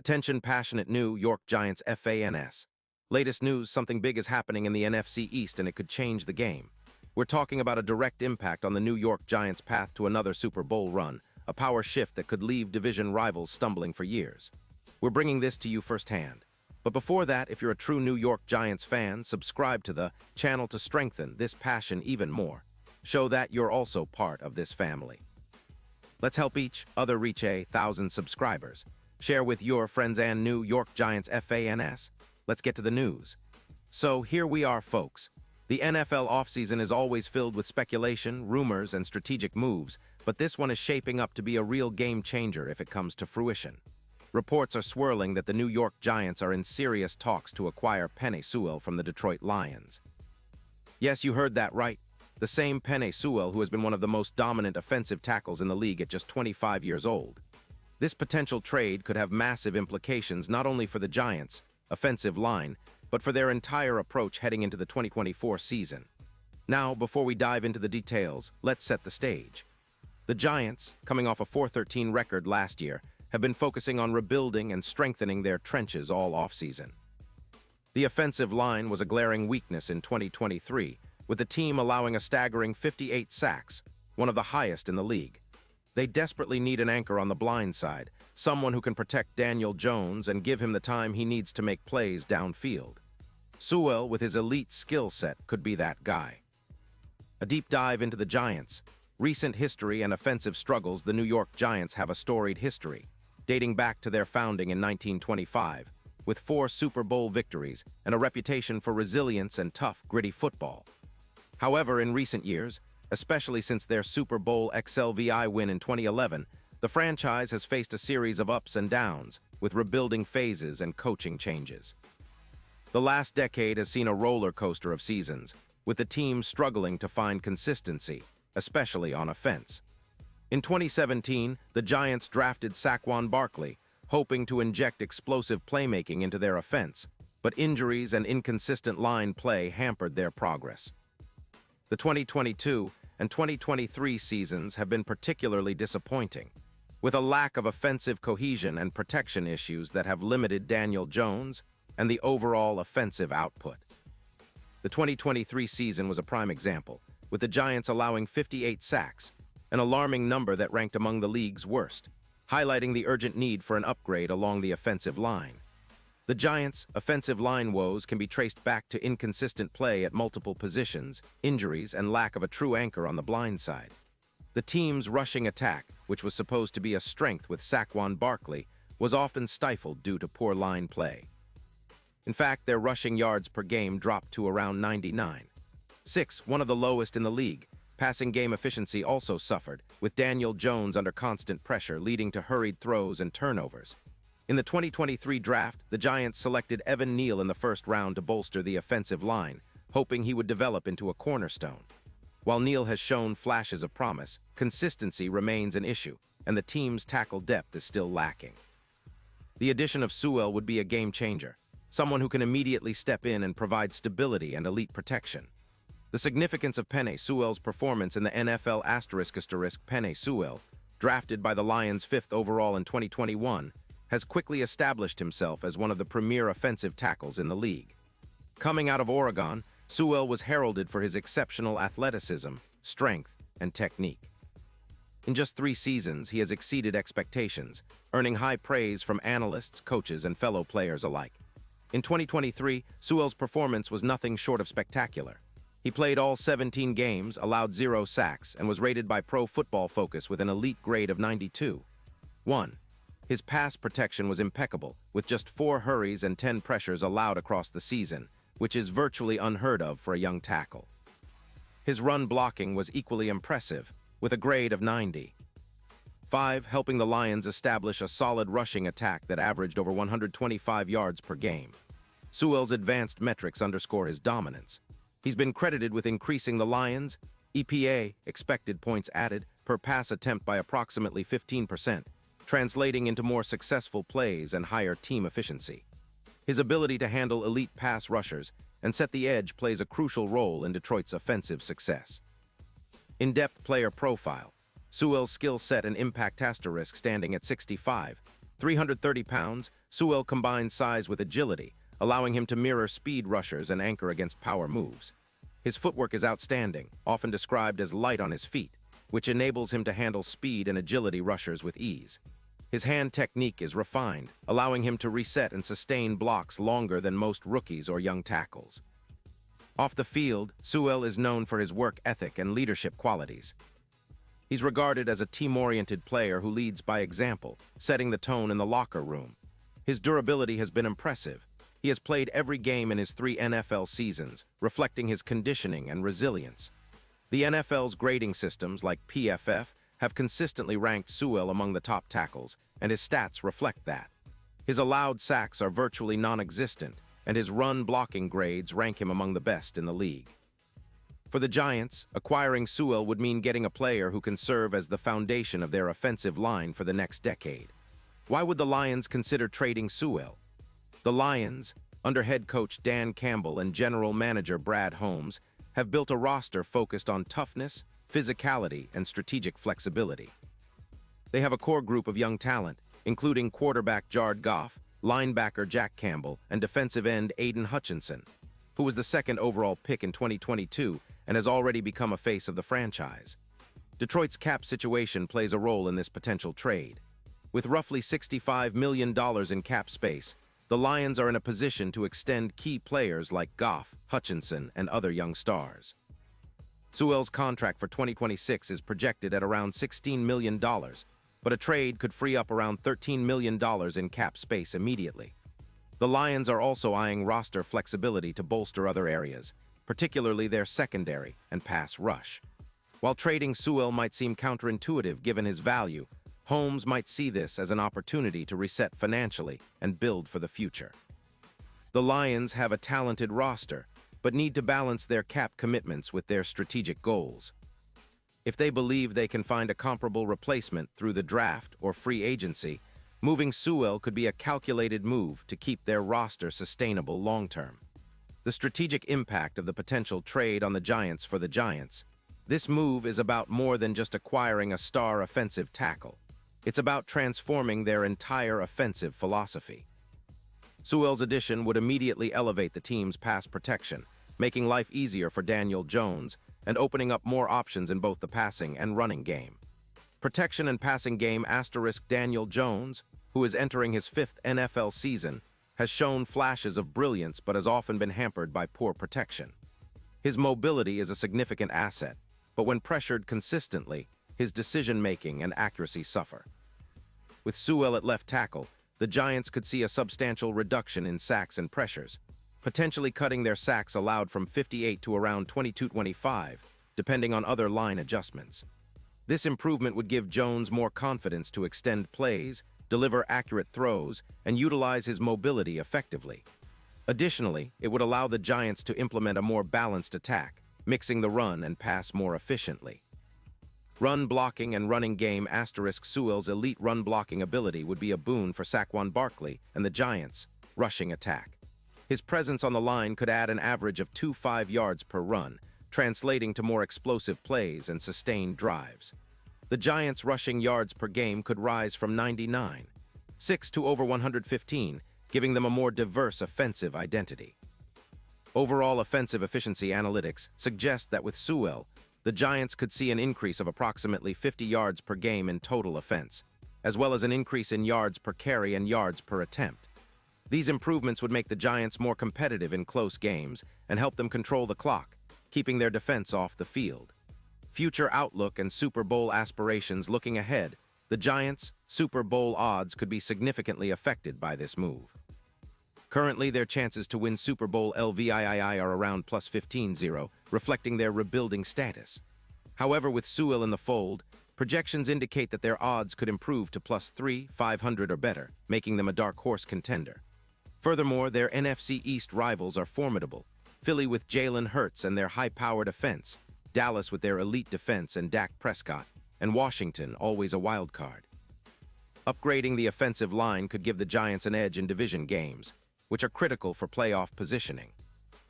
Attention passionate New York Giants fans. Latest news, something big is happening in the NFC East and it could change the game. We're talking about a direct impact on the New York Giants' path to another Super Bowl run, a power shift that could leave division rivals stumbling for years. We're bringing this to you firsthand. But before that, if you're a true New York Giants fan, subscribe to the channel to strengthen this passion even more. Show that you're also part of this family. Let's help each other reach 1,000 subscribers. Share with your friends and New York Giants fans. Let's get to the news. So here we are, folks. The NFL offseason is always filled with speculation, rumors, and strategic moves, but this one is shaping up to be a real game changer if it comes to fruition. Reports are swirling that the New York Giants are in serious talks to acquire Penei Sewell from the Detroit Lions. Yes, you heard that right. The same Penei Sewell who has been one of the most dominant offensive tackles in the league at just 25 years old. This potential trade could have massive implications not only for the Giants' offensive line, but for their entire approach heading into the 2024 season. Now, before we dive into the details, let's set the stage. The Giants, coming off a 4-13 record last year, have been focusing on rebuilding and strengthening their trenches all offseason. The offensive line was a glaring weakness in 2023, with the team allowing a staggering 58 sacks, one of the highest in the league. They desperately need an anchor on the blind side, someone who can protect Daniel Jones and give him the time he needs to make plays downfield. Sewell, with his elite skill set, could be that guy. A deep dive into the Giants. Recent history and offensive struggles. The New York Giants have a storied history, dating back to their founding in 1925, with 4 Super Bowl victories and a reputation for resilience and tough, gritty football. However, in recent years, especially since their Super Bowl XLVI win in 2011, the franchise has faced a series of ups and downs, with rebuilding phases and coaching changes. The last decade has seen a roller coaster of seasons, with the team struggling to find consistency, especially on offense. In 2017, the Giants drafted Saquon Barkley, hoping to inject explosive playmaking into their offense, but injuries and inconsistent line play hampered their progress. The 2022 and 2023 seasons have been particularly disappointing, with a lack of offensive cohesion and protection issues that have limited Daniel Jones and the overall offensive output. The 2023 season was a prime example, with the Giants allowing 58 sacks, an alarming number that ranked among the league's worst, highlighting the urgent need for an upgrade along the offensive line. The Giants' offensive line woes can be traced back to inconsistent play at multiple positions, injuries, and lack of a true anchor on the blind side. The team's rushing attack, which was supposed to be a strength with Saquon Barkley, was often stifled due to poor line play. In fact, their rushing yards per game dropped to around 99.6, one of the lowest in the league. Passing game efficiency also suffered, with Daniel Jones under constant pressure leading to hurried throws and turnovers. In the 2023 draft, the Giants selected Evan Neal in the first round to bolster the offensive line, hoping he would develop into a cornerstone. While Neal has shown flashes of promise, consistency remains an issue, and the team's tackle depth is still lacking. The addition of Sewell would be a game changer, someone who can immediately step in and provide stability and elite protection. The significance of Penei Sewell's performance in the NFL Penei Sewell, drafted by the Lions 5th overall in 2021, has quickly established himself as one of the premier offensive tackles in the league. Coming out of Oregon, Sewell was heralded for his exceptional athleticism, strength, and technique. In just 3 seasons, he has exceeded expectations, earning high praise from analysts, coaches, and fellow players alike. In 2023, Sewell's performance was nothing short of spectacular. He played all 17 games, allowed 0 sacks, and was rated by Pro Football Focus with an elite grade of 92.1. His pass protection was impeccable, with just 4 hurries and 10 pressures allowed across the season, which is virtually unheard of for a young tackle. His run blocking was equally impressive, with a grade of 90.5, helping the Lions establish a solid rushing attack that averaged over 125 yards per game. Sewell's advanced metrics underscore his dominance. He's been credited with increasing the Lions' EPA, expected points added, per pass attempt by approximately 15%, translating into more successful plays and higher team efficiency. His ability to handle elite pass rushers and set the edge plays a crucial role in Detroit's offensive success. In-depth player profile. Sewell's skill set and impact asterisk standing at 65, 330 pounds, SCHOEN combines size with agility, allowing him to mirror speed rushers and anchor against power moves. His footwork is outstanding, often described as light on his feet, which enables him to handle speed and agility rushers with ease. His hand technique is refined, allowing him to reset and sustain blocks longer than most rookies or young tackles. Off the field, SCHOEN is known for his work ethic and leadership qualities. He's regarded as a team-oriented player who leads by example, setting the tone in the locker room. His durability has been impressive. He has played every game in his 3 NFL seasons, reflecting his conditioning and resilience. The NFL's grading systems, like PFF, have consistently ranked SCHOEN among the top tackles, and his stats reflect that. His allowed sacks are virtually non-existent, and his run-blocking grades rank him among the best in the league. For the Giants, acquiring SCHOEN would mean getting a player who can serve as the foundation of their offensive line for the next decade. Why would the Lions consider trading SCHOEN? The Lions, under head coach Dan Campbell and general manager Brad Holmes, have built a roster focused on toughness, physicality, and strategic flexibility. They have a core group of young talent, including quarterback Jared Goff, linebacker Jack Campbell, and defensive end Aiden Hutchinson, who was the second overall pick in 2022 and has already become a face of the franchise. Detroit's cap situation plays a role in this potential trade. With roughly $65 million in cap space, the Lions are in a position to extend key players like Goff, Hutchinson, and other young stars. SCHOEN's contract for 2026 is projected at around $16 million, but a trade could free up around $13 million in cap space immediately. The Lions are also eyeing roster flexibility to bolster other areas, particularly their secondary and pass rush. While trading SCHOEN might seem counterintuitive given his value, Holmes might see this as an opportunity to reset financially and build for the future. The Lions have a talented roster, but need to balance their cap commitments with their strategic goals. If they believe they can find a comparable replacement through the draft or free agency, moving SCHOEN could be a calculated move to keep their roster sustainable long-term. The strategic impact of the potential trade on the Giants for the Giants. This move is about more than just acquiring a star offensive tackle. It's about transforming their entire offensive philosophy. SCHOEN's addition would immediately elevate the team's pass protection, making life easier for Daniel Jones and opening up more options in both the passing and running game. Protection and passing game * Daniel Jones, who is entering his 5th NFL season, has shown flashes of brilliance but has often been hampered by poor protection. His mobility is a significant asset, but when pressured consistently, his decision-making and accuracy suffer. With SCHOEN at left tackle, the Giants could see a substantial reduction in sacks and pressures, potentially cutting their sacks allowed from 58 to around 22-25, depending on other line adjustments. This improvement would give Jones more confidence to extend plays, deliver accurate throws, and utilize his mobility effectively. Additionally, it would allow the Giants to implement a more balanced attack, mixing the run and pass more efficiently. Run blocking and running game * SCHOEN's elite run blocking ability would be a boon for Saquon Barkley and the Giants' rushing attack. His presence on the line could add an average of 2.5 yards per run, translating to more explosive plays and sustained drives. The Giants' rushing yards per game could rise from 99.6 to over 115, giving them a more diverse offensive identity. Overall offensive efficiency analytics suggest that with SCHOEN, the Giants could see an increase of approximately 50 yards per game in total offense, as well as an increase in yards per carry and yards per attempt. These improvements would make the Giants more competitive in close games and help them control the clock, keeping their defense off the field. Future outlook and Super Bowl aspirations looking ahead, the Giants' Super Bowl odds could be significantly affected by this move. Currently, their chances to win Super Bowl LVII are around plus 15-0, reflecting their rebuilding status. However, with SCHOEN in the fold, projections indicate that their odds could improve to plus 500 or better, making them a dark horse contender. Furthermore, their NFC East rivals are formidable. Philly with Jalen Hurts and their high-powered offense, Dallas with their elite defense and Dak Prescott, and Washington always a wild card. Upgrading the offensive line could give the Giants an edge in division games, which are critical for playoff positioning.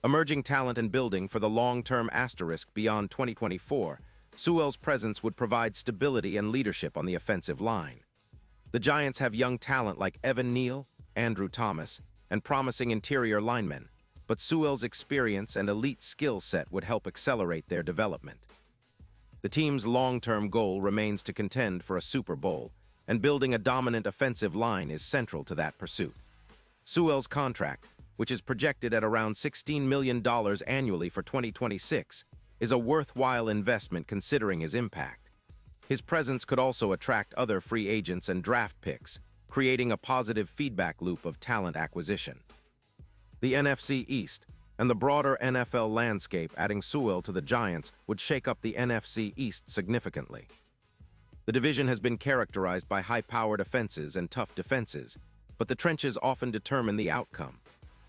Emerging talent and building for the long-term * beyond 2024, SCHOEN's presence would provide stability and leadership on the offensive line. The Giants have young talent like Evan Neal, Andrew Thomas, and promising interior linemen, but Sewell's experience and elite skill set would help accelerate their development. The team's long-term goal remains to contend for a Super Bowl, and building a dominant offensive line is central to that pursuit. Sewell's contract, which is projected at around $16 million annually for 2026, is a worthwhile investment considering his impact. His presence could also attract other free agents and draft picks, creating a positive feedback loop of talent acquisition. The NFC East and the broader NFL landscape adding Sewell to the Giants would shake up the NFC East significantly. The division has been characterized by high-powered offenses and tough defenses, but the trenches often determine the outcome.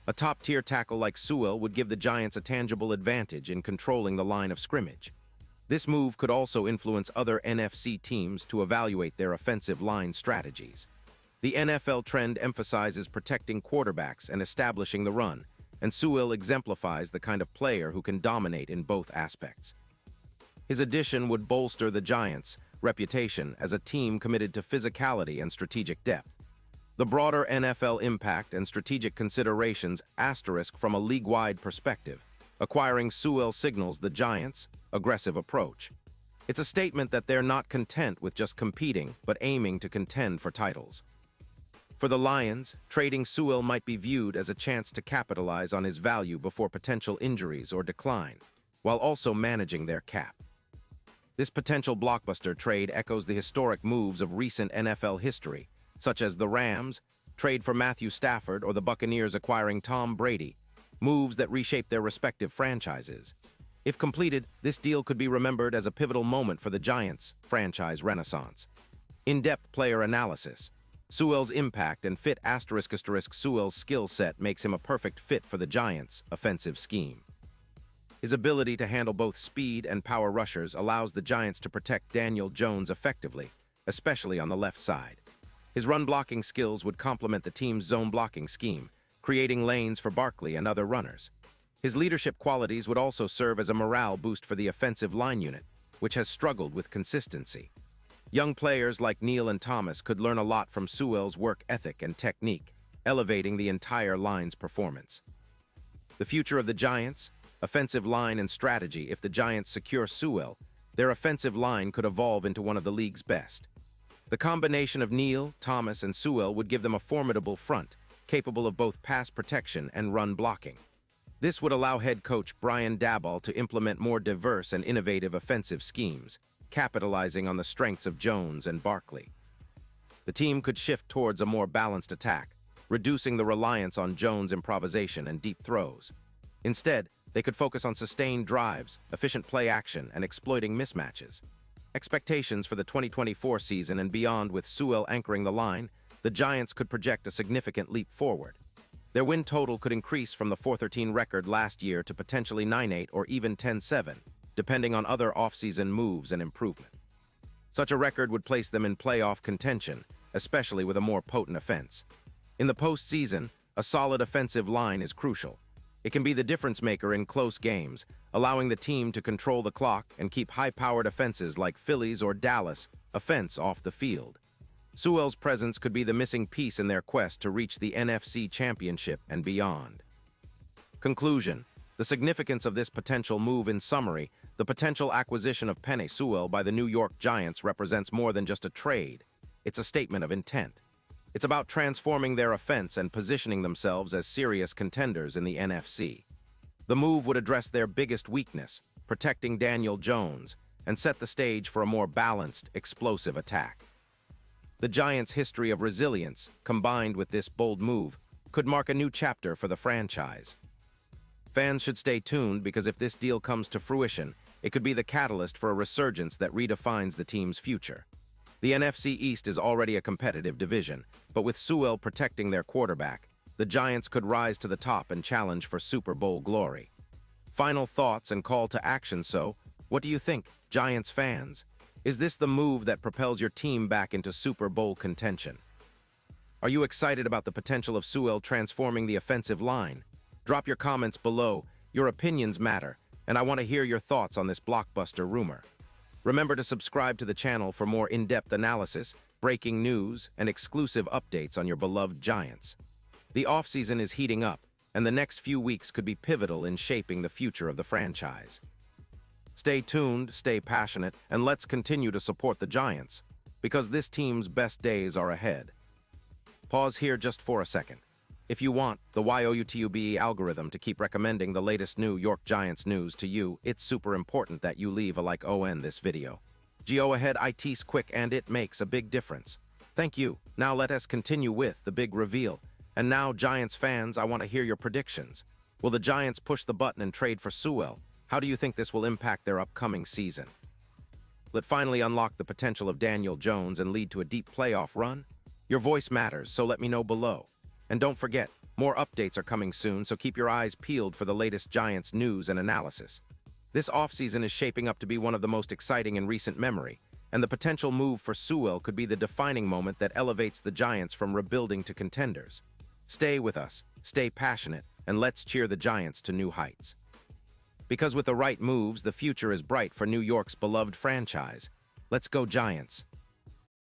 A top-tier tackle like Sewell would give the Giants a tangible advantage in controlling the line of scrimmage. This move could also influence other NFC teams to evaluate their offensive line strategies. The NFL trend emphasizes protecting quarterbacks and establishing the run, and Sewell exemplifies the kind of player who can dominate in both aspects. His addition would bolster the Giants' reputation as a team committed to physicality and strategic depth. The broader NFL impact and strategic considerations asterisk from a league-wide perspective. Acquiring Sewell signals the Giants' aggressive approach. It's a statement that they're not content with just competing, but aiming to contend for titles. For the Lions, trading Sewell might be viewed as a chance to capitalize on his value before potential injuries or decline, while also managing their cap. This potential blockbuster trade echoes the historic moves of recent NFL history, such as the Rams' trade for Matthew Stafford or the Buccaneers acquiring Tom Brady, moves that reshaped their respective franchises. If completed, this deal could be remembered as a pivotal moment for the Giants' franchise renaissance. In-depth player analysis. Sewell's impact and fit *** Sewell's skill set makes him a perfect fit for the Giants' offensive scheme. His ability to handle both speed and power rushers allows the Giants to protect Daniel Jones effectively, especially on the left side. His run-blocking skills would complement the team's zone-blocking scheme, creating lanes for Barkley and other runners. His leadership qualities would also serve as a morale boost for the offensive line unit, which has struggled with consistency. Young players like Neal and Thomas could learn a lot from Sewell's work ethic and technique, elevating the entire line's performance. The future of the Giants, offensive line and strategy. If the Giants secure Sewell, their offensive line could evolve into one of the league's best. The combination of Neal, Thomas, and Sewell would give them a formidable front, capable of both pass protection and run blocking. This would allow head coach Brian Daboll to implement more diverse and innovative offensive schemes, capitalizing on the strengths of Jones and Barkley. The team could shift towards a more balanced attack, reducing the reliance on Jones' improvisation and deep throws. Instead, they could focus on sustained drives, efficient play action, and exploiting mismatches. Expectations for the 2024 season and beyond. With Sewell anchoring the line, the Giants could project a significant leap forward. Their win total could increase from the 4-13 record last year to potentially 9-8 or even 10-7, depending on other offseason moves and improvement. Such a record would place them in playoff contention, especially with a more potent offense. In the postseason, a solid offensive line is crucial. It can be the difference maker in close games, allowing the team to control the clock and keep high-powered offenses like Phillies or Dallas offense off the field. Sewell's presence could be the missing piece in their quest to reach the NFC Championship and beyond. Conclusion. The significance of this potential move. In summary, the potential acquisition of Penei Sewell by the New York Giants represents more than just a trade. It's a statement of intent. It's about transforming their offense and positioning themselves as serious contenders in the NFC. The move would address their biggest weakness, protecting Daniel Jones, and set the stage for a more balanced, explosive attack. The Giants' history of resilience, combined with this bold move, could mark a new chapter for the franchise. Fans should stay tuned because if this deal comes to fruition, it could be the catalyst for a resurgence that redefines the team's future. The NFC East is already a competitive division, but with Sewell protecting their quarterback, the Giants could rise to the top and challenge for Super Bowl glory. Final thoughts and call to action. So, what do you think, Giants fans? Is this the move that propels your team back into Super Bowl contention? Are you excited about the potential of Sewell transforming the offensive line? Drop your comments below. Your opinions matter, and I want to hear your thoughts on this blockbuster rumor. Remember to subscribe to the channel for more in-depth analysis, breaking news, and exclusive updates on your beloved Giants. The offseason is heating up, and the next few weeks could be pivotal in shaping the future of the franchise. Stay tuned, stay passionate, and let's continue to support the Giants, because this team's best days are ahead. Pause here just for a second. If you want the YouTube algorithm to keep recommending the latest New York Giants news to you, it's super important that you leave a like on this video. Go ahead, it's quick and it makes a big difference. Thank you. Now let us continue with the big reveal. And now, Giants fans, I want to hear your predictions. Will the Giants push the button and trade for SCHOEN? How do you think this will impact their upcoming season? Will it finally unlock the potential of Daniel Jones and lead to a deep playoff run? Your voice matters, so let me know below. And don't forget, more updates are coming soon, so keep your eyes peeled for the latest Giants news and analysis. This offseason is shaping up to be one of the most exciting in recent memory, and the potential move for SCHOEN could be the defining moment that elevates the Giants from rebuilding to contenders. Stay with us, stay passionate, and let's cheer the Giants to new heights. Because with the right moves, the future is bright for New York's beloved franchise. Let's go Giants!